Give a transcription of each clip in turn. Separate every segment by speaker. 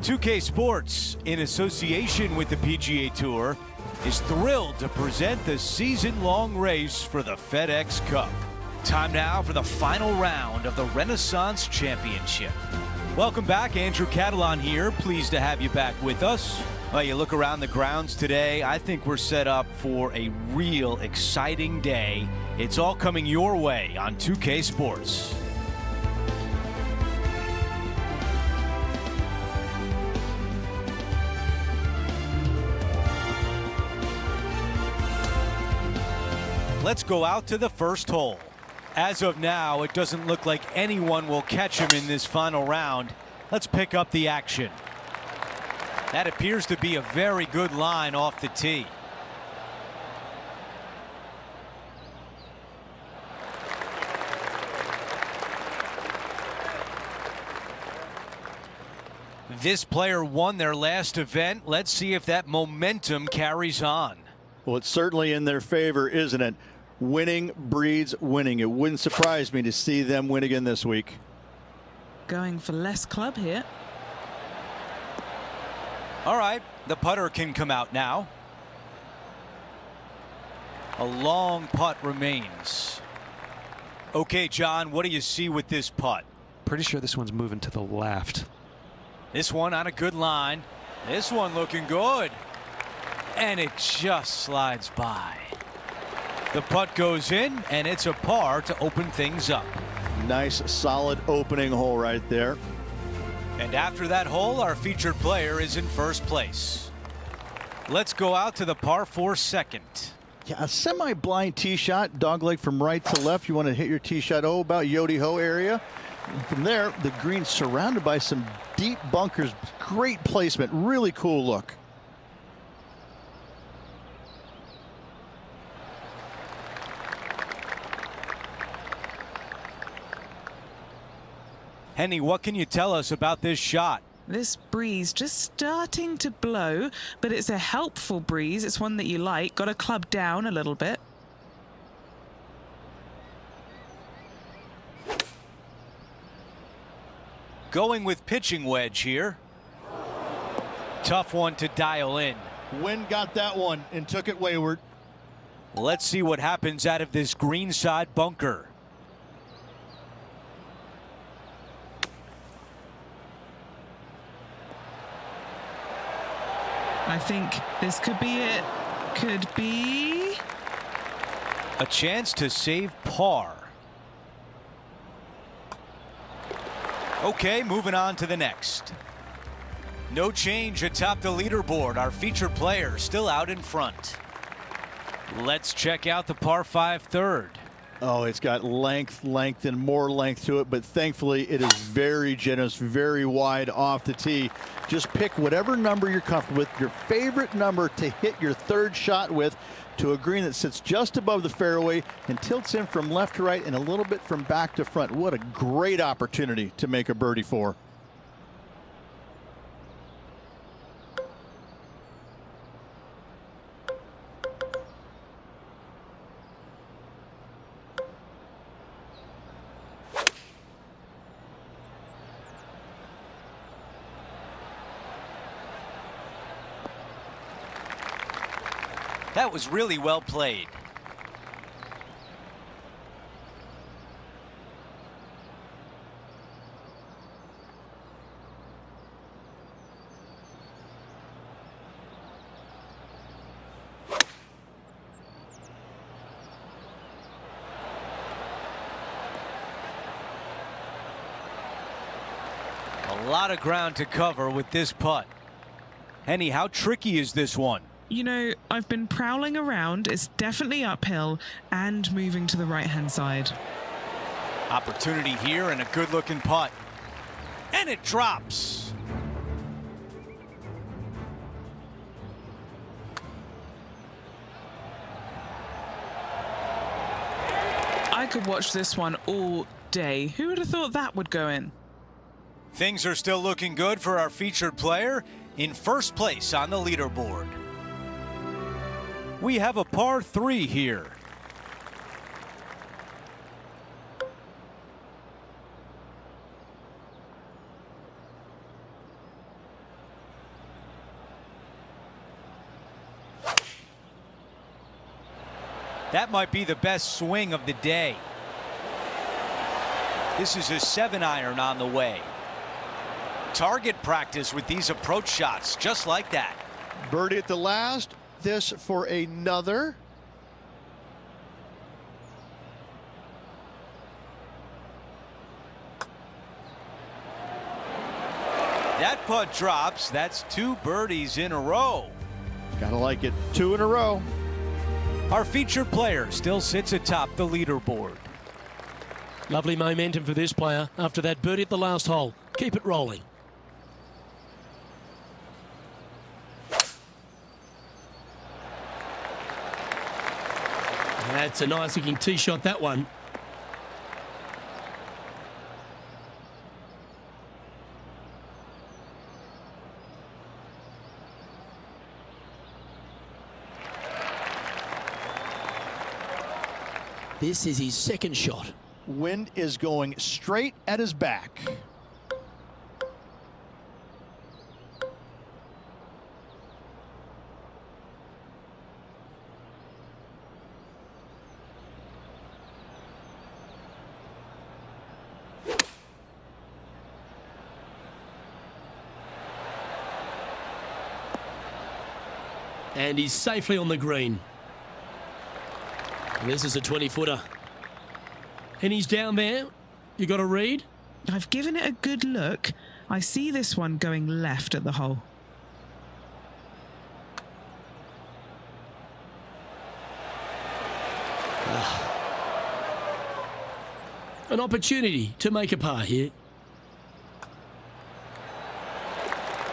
Speaker 1: 2K Sports, in association with the PGA Tour, is thrilled to present the season-long race for the FedEx Cup. Time now for the final round of the Renaissance Championship. Welcome back, Andrew Catalan here. Pleased to have you back with us. Well, you look around the grounds today, I think we're set up for a real exciting day. It's all coming your way on 2K Sports. Let's go out to the first hole. As of now, it doesn't look like anyone will catch him in this final round. Let's pick up the action. That appears to be a very good line off the tee. This player won their last event. Let's see if that momentum carries on.
Speaker 2: Well, it's certainly in their favor, isn't it? Winning breeds winning. It wouldn't surprise me to see them win again this week.
Speaker 3: Going for less club here.
Speaker 1: All right, the putter can come out now. A long putt remains. Okay, John, what do you see with this putt?
Speaker 4: Pretty sure this one's moving to the left.
Speaker 1: This one on a good line. This one looking good. And it just slides by. The putt goes in, and it's a par to open things up.
Speaker 2: Nice, solid opening hole right there.
Speaker 1: And after that hole, our featured player is in first place. Let's go out to the par 4 second.
Speaker 2: Yeah, a semi-blind tee shot, dogleg from right to left. You want to hit your tee shot, about Yodi-Ho area. And from there, the green's surrounded by some deep bunkers. Great placement, really cool look.
Speaker 1: Henny, what can you tell us about this shot?
Speaker 3: This breeze just starting to blow, but it's a helpful breeze. It's one that you like. Got to club down a little bit.
Speaker 1: Going with pitching wedge here. Tough one to dial in.
Speaker 2: Wind got that one and took it wayward.
Speaker 1: Let's see what happens out of this greenside bunker.
Speaker 3: I think this could be it. Could be
Speaker 1: a chance to save par. Okay, moving on to the next. No change atop the leaderboard. Our featured player still out in front. Let's check out the par 5 third.
Speaker 2: Oh, it's got length, and more length to it, but thankfully it is very generous, very wide off the tee. Just pick whatever number you're comfortable with, your favorite number to hit your third shot with, to a green that sits just above the fairway and tilts in from left to right and a little bit from back to front. What a great opportunity to make a birdie for.
Speaker 1: That was really well played. A lot of ground to cover with this putt. Henny, how tricky is this one?
Speaker 3: You know, I've been prowling around. It's definitely uphill and moving to the right-hand side.
Speaker 1: Opportunity here and a good-looking putt. And it drops.
Speaker 3: I could watch this one all day. Who would have thought that would go in?
Speaker 1: Things are still looking good for our featured player in first place on the leaderboard. We have a par 3 here. That might be the best swing of the day. This is a 7-iron on the way. Target practice with these approach shots, just like that.
Speaker 2: Birdie at the last. This for another.
Speaker 1: That putt drops. That's 2 birdies in a row.
Speaker 2: Gotta like it. 2 in a row.
Speaker 1: Our featured player still sits atop the leaderboard.
Speaker 5: Lovely momentum for this player after that birdie at the last hole. Keep it rolling. That's a nice looking tee shot, that one. This is his second shot.
Speaker 2: Wind is going straight at his back.
Speaker 5: And he's safely on the green. This is a 20-footer. And he's down there. You got a read?
Speaker 3: I've given it a good look. I see this one going left at the hole.
Speaker 5: An opportunity to make a par here.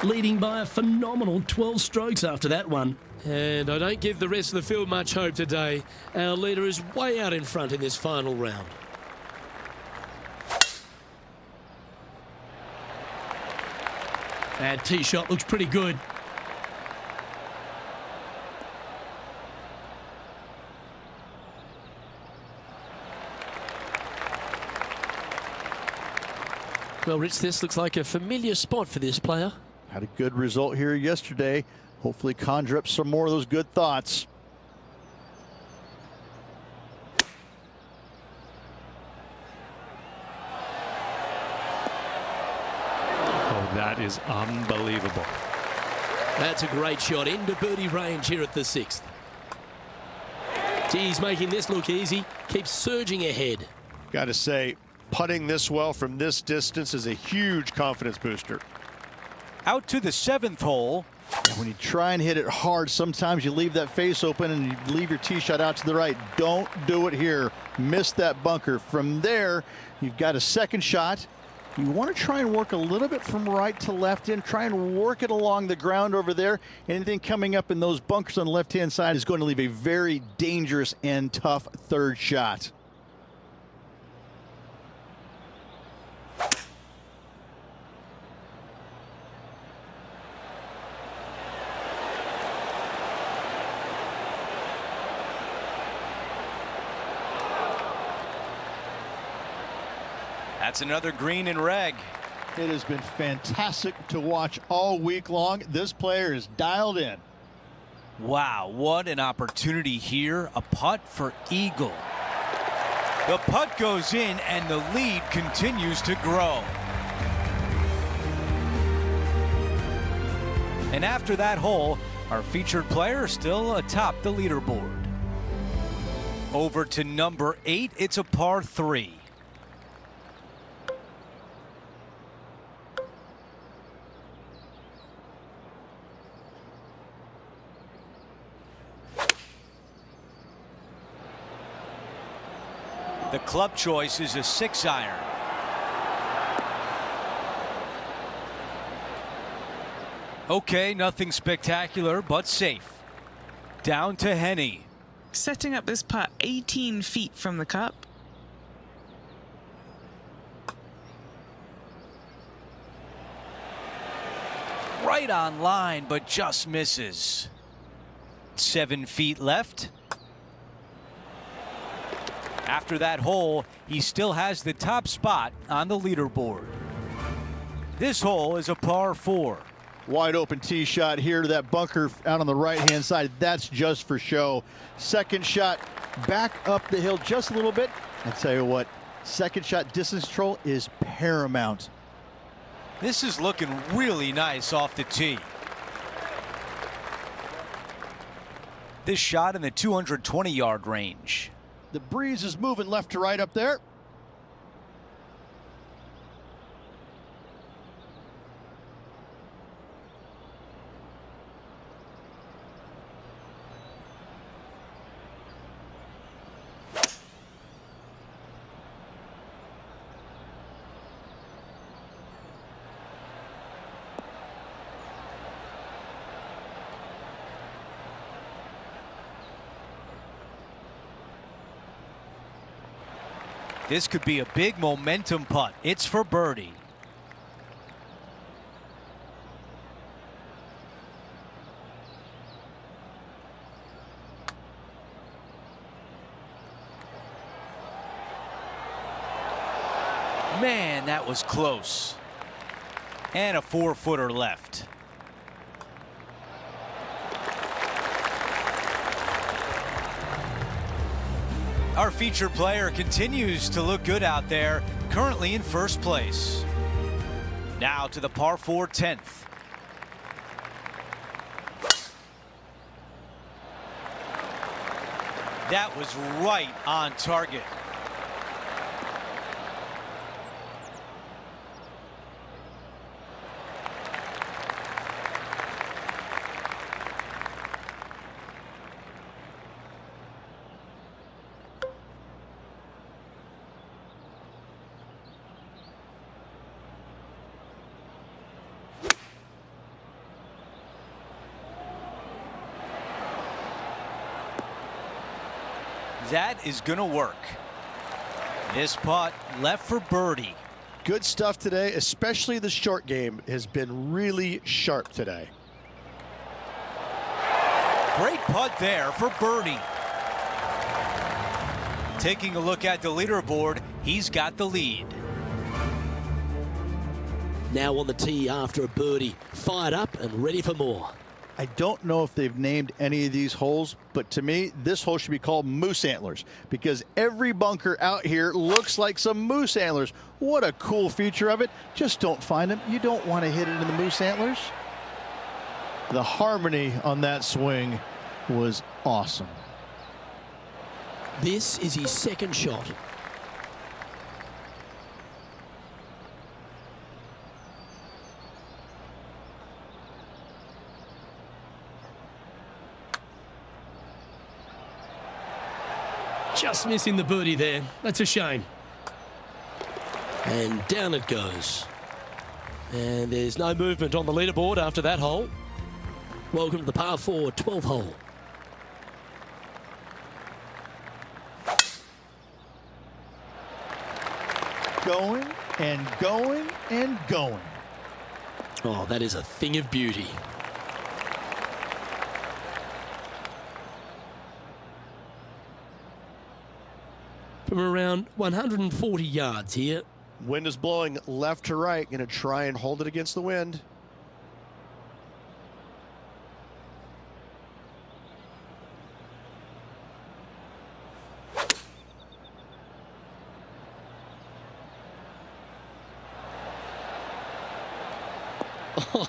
Speaker 5: Leading by a phenomenal 12 strokes after that one. And I don't give the rest of the field much hope today. Our leader is way out in front in this final round. That tee shot looks pretty good. Well, Rich, this looks like a familiar spot for this player.
Speaker 2: Had a good result here yesterday. Hopefully conjure up some more of those good thoughts.
Speaker 4: Oh, that is unbelievable.
Speaker 5: That's a great shot into birdie range here at the 6th. He's making this look easy. Keeps surging ahead.
Speaker 6: Got to say, putting this well from this distance is a huge confidence booster.
Speaker 1: Out to the 7th hole.
Speaker 2: And when you try and hit it hard, sometimes you leave that face open and you leave your tee shot out to the right. Don't do it here. Miss that bunker. From there, you've got a second shot. You want to try and work a little bit from right to left in. Try and work it along the ground over there. Anything coming up in those bunkers on the left-hand side is going to leave a very dangerous and tough third shot.
Speaker 1: That's another green and reg.
Speaker 2: It has been fantastic to watch all week long. This player is dialed in.
Speaker 1: Wow, what an opportunity here. A putt for eagle. The putt goes in and the lead continues to grow. And after that hole, our featured player still atop the leaderboard. Over to number 8, it's a par 3. The club choice is a 6-iron. Okay, nothing spectacular, but safe. Down to Henny.
Speaker 3: Setting up this putt 18 feet from the cup.
Speaker 1: Right on line, but just misses. 7 feet left. After that hole, he still has the top spot on the leaderboard. This hole is a par 4.
Speaker 2: Wide open tee shot here to that bunker out on the right-hand side. That's just for show. Second shot back up the hill just a little bit. I tell you what, second shot distance control is paramount.
Speaker 1: This is looking really nice off the tee. This shot in the 220-yard range.
Speaker 2: The breeze is moving left to right up there.
Speaker 1: This could be a big momentum putt. It's for birdie. Man, that was close. And a 4-footer left. Our featured player continues to look good out there, currently in first place. Now to the par 4 10th. That was right on target. That is gonna work. This putt left for birdie.
Speaker 6: Good stuff today, especially the short game has been really sharp today.
Speaker 1: Great putt there for birdie. Taking a look at the leaderboard, he's got the lead.
Speaker 5: Now on the tee after a birdie, fired up and ready for more.
Speaker 2: I don't know if they've named any of these holes, but to me, this hole should be called Moose Antlers because every bunker out here looks like some moose antlers. What a cool feature of it. Just don't find them. You don't want to hit it in the moose antlers. The harmony on that swing was awesome.
Speaker 5: This is his second shot. Just missing the birdie there. That's a shame. And down it goes. And there's no movement on the leaderboard after that hole. Welcome to the par 4 12th hole.
Speaker 2: Going and going and going.
Speaker 5: Oh, that is a thing of beauty. From around 140 yards here.
Speaker 6: Wind is blowing left to right. Going to try and hold it against the wind.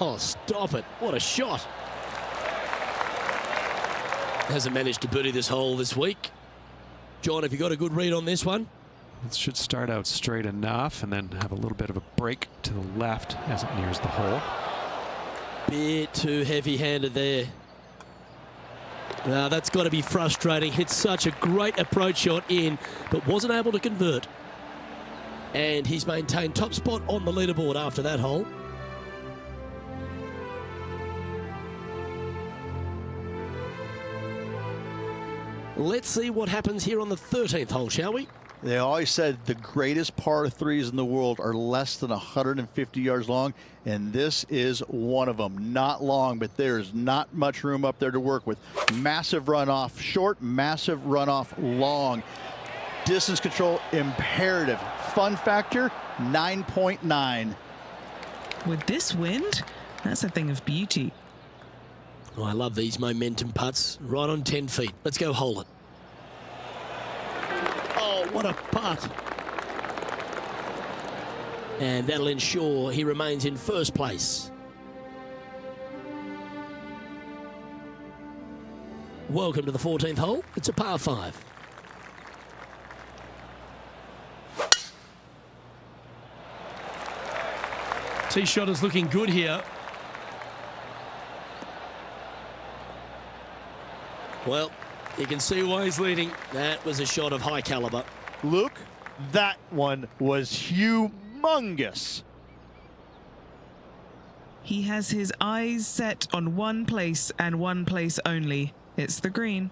Speaker 5: Oh, stop it. What a shot. Hasn't managed to birdie this hole this week. John, have you got a good read on this one?
Speaker 4: It should start out straight enough and then have a little bit of a break to the left as it nears the hole.
Speaker 5: Bit too heavy-handed there. Now that's got to be frustrating. Hit such a great approach shot in, but wasn't able to convert. And he's maintained top spot on the leaderboard after that hole. Let's see what happens here on the 13th hole, shall we?
Speaker 2: They always said the greatest par threes in the world are less than 150 yards long, and this is one of them. Not long, but there's not much room up there to work with. Massive runoff short, massive runoff long. Distance control imperative. Fun factor, 9.9.
Speaker 3: With this wind, That's a thing of beauty.
Speaker 5: Oh, I love these momentum putts. Right on 10 feet. Let's go hole it. Oh, what a putt. And that'll ensure he remains in first place. Welcome to the 14th hole. It's a par 5. Tee shot is looking good here. Well, you can see why he's leading. That was a shot of high caliber.
Speaker 2: Luke, that one was humongous.
Speaker 3: He has his eyes set on one place and one place only. It's the green.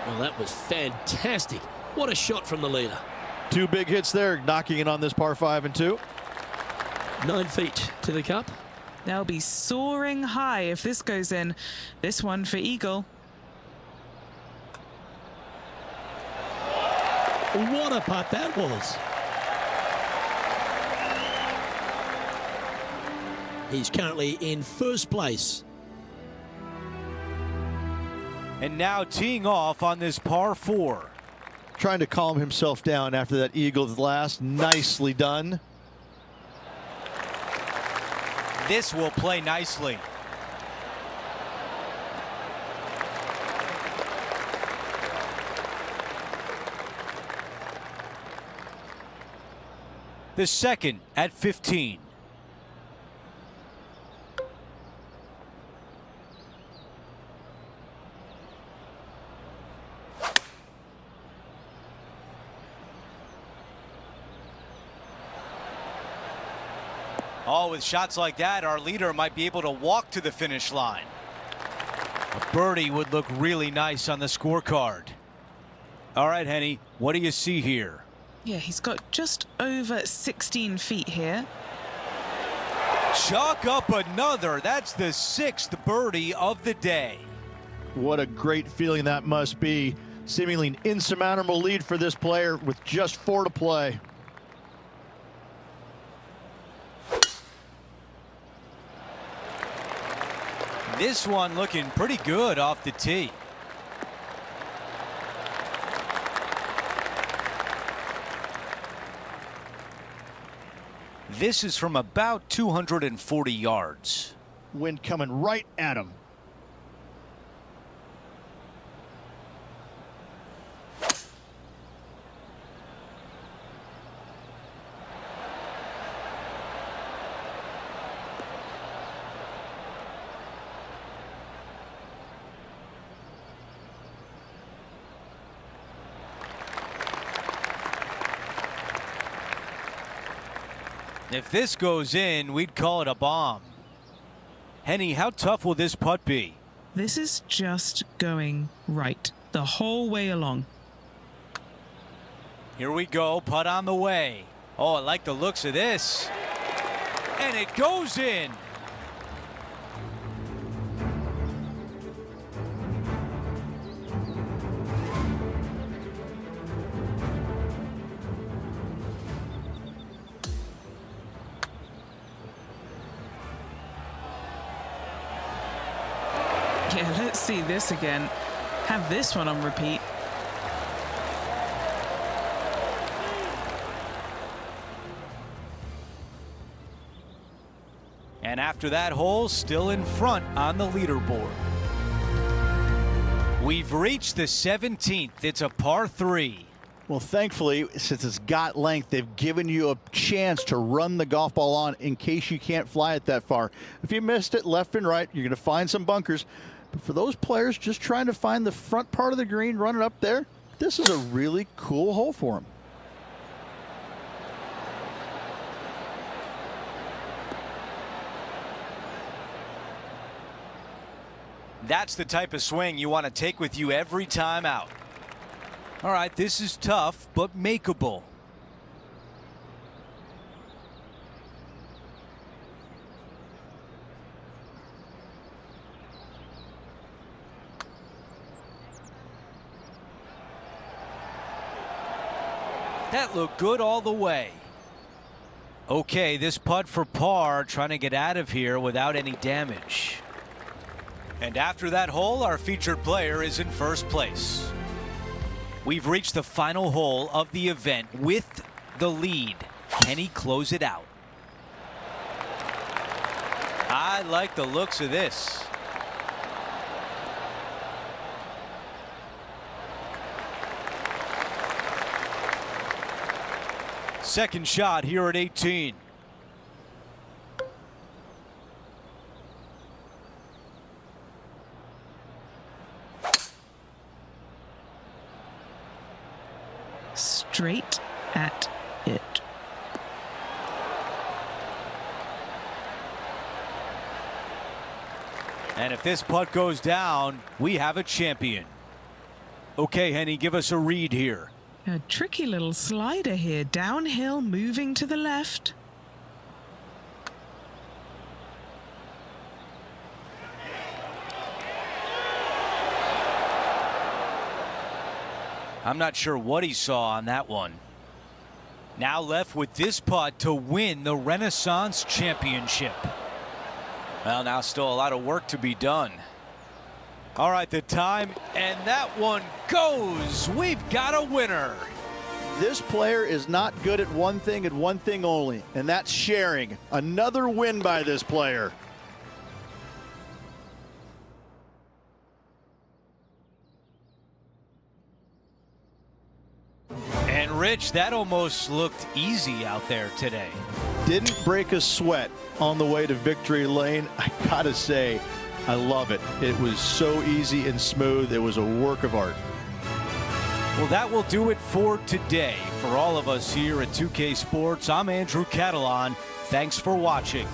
Speaker 5: Well, that was fantastic. What a shot from the leader.
Speaker 2: 2 big hits there, knocking it on this par 5 and 2.
Speaker 5: 9 feet to the cup.
Speaker 3: They'll be soaring high if this goes in. This one for eagle.
Speaker 5: What a putt that was. He's currently in first place.
Speaker 1: And now teeing off on this par 4.
Speaker 2: Trying to calm himself down after that eagle's last. Nicely done.
Speaker 1: This will play nicely. The second at 15. Oh, with shots like that, our leader might be able to walk to the finish line. A birdie would look really nice on the scorecard. All right, Henny, what do you see here?
Speaker 3: Yeah, he's got just over 16 feet here.
Speaker 1: Chalk up another. That's the 6th birdie of the day.
Speaker 2: What a great feeling that must be. Seemingly an insurmountable lead for this player with just 4 to play.
Speaker 1: This one looking pretty good off the tee. This is from about 240 yards.
Speaker 2: Wind coming right at him.
Speaker 1: If this goes in, we'd call it a bomb. Henny, how tough will this putt be?
Speaker 3: This is just going right the whole way along.
Speaker 1: Here we go, putt on the way. Oh, I like the looks of this. And it goes in.
Speaker 3: Yeah, let's see this again. Have this one on repeat.
Speaker 1: And after that hole, still in front on the leaderboard. We've reached the 17th. It's a par 3.
Speaker 2: Well, thankfully, since it's got length, they've given you a chance to run the golf ball on in case you can't fly it that far. If you missed it left and right, you're going to find some bunkers. But for those players just trying to find the front part of the green, run it up there, this is a really cool hole for them.
Speaker 1: That's the type of swing you want to take with you every time out. All right, this is tough, but makeable. That looked good all the way. Okay, this putt for par, trying to get out of here without any damage. And after that hole, our featured player is in first place. We've reached the final hole of the event with the lead. Can he close it out? I like the looks of this. Second shot here at 18.
Speaker 3: Straight at it.
Speaker 1: And if this putt goes down, we have a champion. Okay, Henny, give us a read here.
Speaker 3: A tricky little slider here, downhill, moving to the left.
Speaker 1: I'm not sure what he saw on that one. Now left with this putt to win the Renaissance Championship. Well, now still a lot of work to be done. All right, the time, and that one goes. We've got a winner.
Speaker 2: This player is not good at one thing and one thing only, and that's sharing. Another win by this player.
Speaker 1: And Rich, that almost looked easy out there today.
Speaker 2: Didn't break a sweat on the way to victory lane. I gotta say, I love it. It was so easy and smooth. It was a work of art.
Speaker 1: Well, that will do it for today. For all of us here at 2K Sports, I'm Andrew Catalan. Thanks for watching.